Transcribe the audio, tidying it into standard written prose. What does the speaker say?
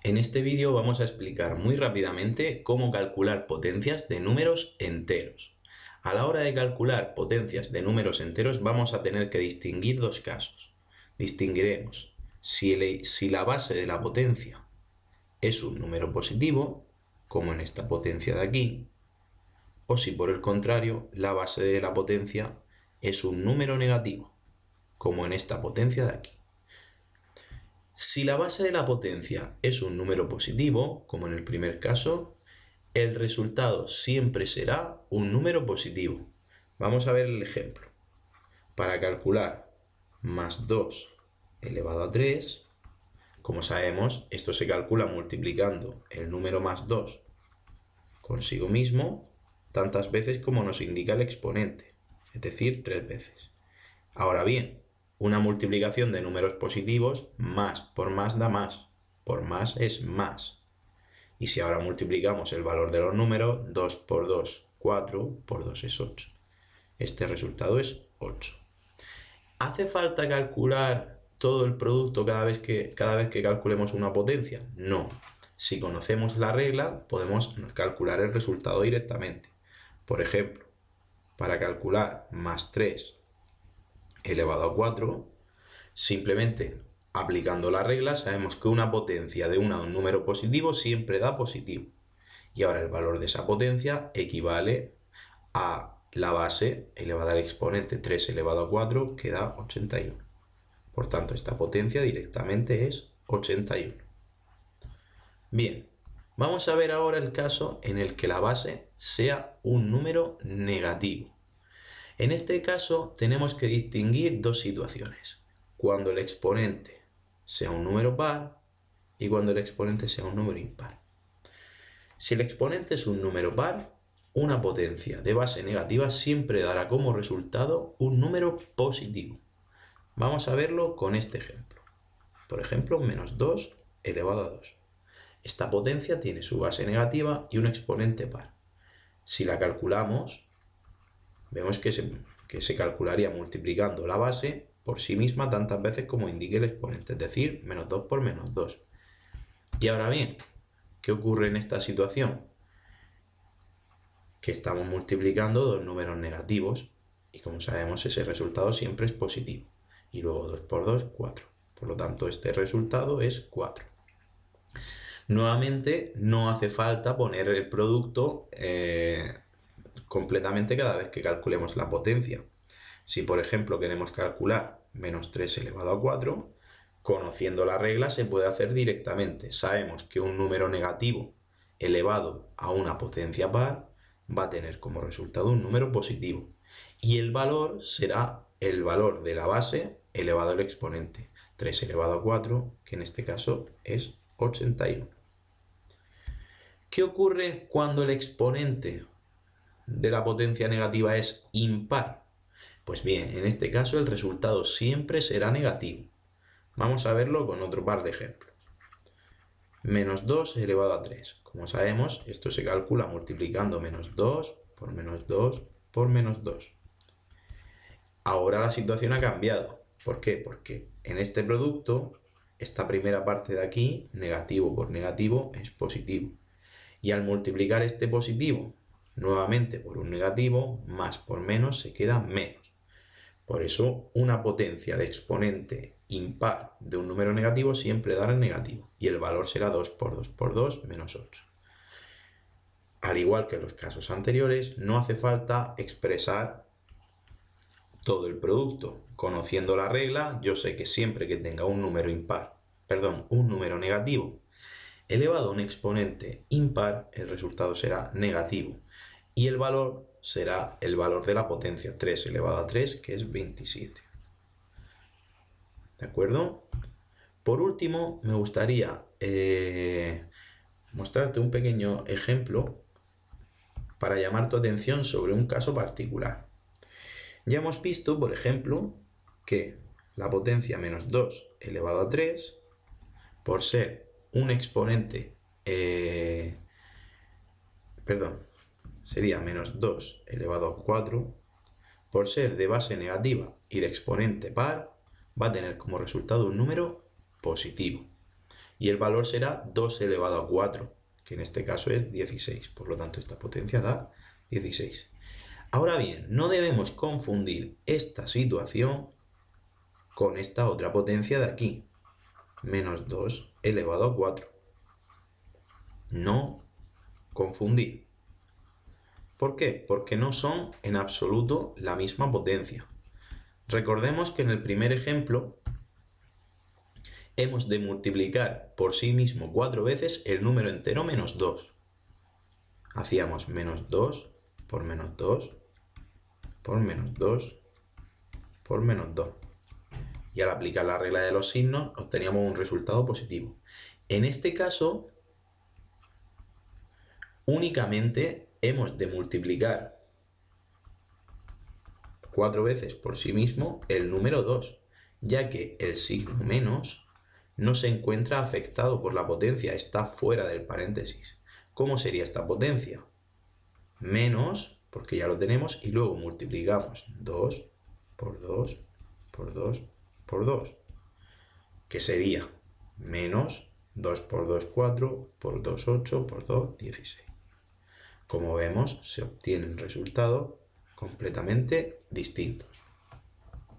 En este vídeo vamos a explicar muy rápidamente cómo calcular potencias de números enteros. A la hora de calcular potencias de números enteros vamos a tener que distinguir dos casos. Distinguiremos si la base de la potencia es un número positivo, como en esta potencia de aquí, o si por el contrario la base de la potencia es un número negativo, como en esta potencia de aquí. Si la base de la potencia es un número positivo, como en el primer caso, el resultado siempre será un número positivo. Vamos a ver el ejemplo. Para calcular más 2 elevado a 3, como sabemos, esto se calcula multiplicando el número más 2 consigo mismo tantas veces como nos indica el exponente, es decir, 3 veces. Ahora bien, una multiplicación de números positivos, más por más da más, por más es más. Y si ahora multiplicamos el valor de los números, 2 por 2, 4, por 2 es 8. Este resultado es 8. ¿Hace falta calcular todo el producto cada vez que calculemos una potencia? No. Si conocemos la regla, podemos calcular el resultado directamente. Por ejemplo, para calcular más 3 elevado a 4, simplemente aplicando la regla sabemos que una potencia de un número positivo siempre da positivo. Y ahora el valor de esa potencia equivale a la base elevada al exponente 3 elevado a 4, que da 81. Por tanto, esta potencia directamente es 81. Bien, vamos a ver ahora el caso en el que la base sea un número negativo. En este caso tenemos que distinguir dos situaciones. Cuando el exponente sea un número par y cuando el exponente sea un número impar. Si el exponente es un número par, una potencia de base negativa siempre dará como resultado un número positivo. Vamos a verlo con este ejemplo. Por ejemplo, menos 2 elevado a 2. Esta potencia tiene su base negativa y un exponente par. Si la calculamos, vemos que se calcularía multiplicando la base por sí misma tantas veces como indique el exponente, es decir, menos 2 por menos 2. Y ahora bien, ¿qué ocurre en esta situación? Que estamos multiplicando dos números negativos y como sabemos ese resultado siempre es positivo. Y luego 2 por 2, 4. Por lo tanto, este resultado es 4. Nuevamente, no hace falta poner el producto completamente cada vez que calculemos la potencia. Si, por ejemplo, queremos calcular menos 3 elevado a 4, conociendo la regla se puede hacer directamente. Sabemos que un número negativo elevado a una potencia par va a tener como resultado un número positivo. Y el valor será el valor de la base elevado al exponente. 3 elevado a 4, que en este caso es 81. ¿Qué ocurre cuando el exponente de la potencia negativa es impar? Pues bien, en este caso el resultado siempre será negativo. Vamos a verlo con otro par de ejemplos. Menos 2 elevado a 3. Como sabemos, esto se calcula multiplicando menos 2 por menos 2 por menos 2. Ahora la situación ha cambiado. ¿Por qué? Porque en este producto, esta primera parte de aquí, negativo por negativo, es positivo. Y al multiplicar este positivo nuevamente por un negativo, más por menos se queda menos. Por eso una potencia de exponente impar de un número negativo siempre dará negativo. Y el valor será 2 por 2 por 2 menos 8. Al igual que en los casos anteriores, no hace falta expresar todo el producto. Conociendo la regla, yo sé que siempre que tenga un número un número negativo elevado a un exponente impar, el resultado será negativo. Y el valor será el valor de la potencia 3 elevado a 3, que es 27. ¿De acuerdo? Por último, me gustaría mostrarte un pequeño ejemplo para llamar tu atención sobre un caso particular. Ya hemos visto, por ejemplo, que la potencia menos 2 elevado a 3, por ser un exponente, sería menos 2 elevado a 4, por ser de base negativa y de exponente par, va a tener como resultado un número positivo. y el valor será 2 elevado a 4, que en este caso es 16. Por lo tanto, esta potencia da 16. Ahora bien, no debemos confundir esta situación con esta otra potencia de aquí, menos 2 elevado a 4. No confundir. ¿Por qué? Porque no son en absoluto la misma potencia. Recordemos que en el primer ejemplo hemos de multiplicar por sí mismo 4 veces el número entero menos 2. Hacíamos menos 2 por menos 2 por menos 2 por menos 2. Y al aplicar la regla de los signos obteníamos un resultado positivo. En este caso, únicamente hemos de multiplicar 4 veces por sí mismo el número 2, ya que el signo menos no se encuentra afectado por la potencia, está fuera del paréntesis. ¿Cómo sería esta potencia? Menos, porque ya lo tenemos, y luego multiplicamos 2 por 2 por 2 por 2, que sería menos 2 por 2, 4, por 2, 8, por 2, 16. Como vemos, se obtienen resultados completamente distintos.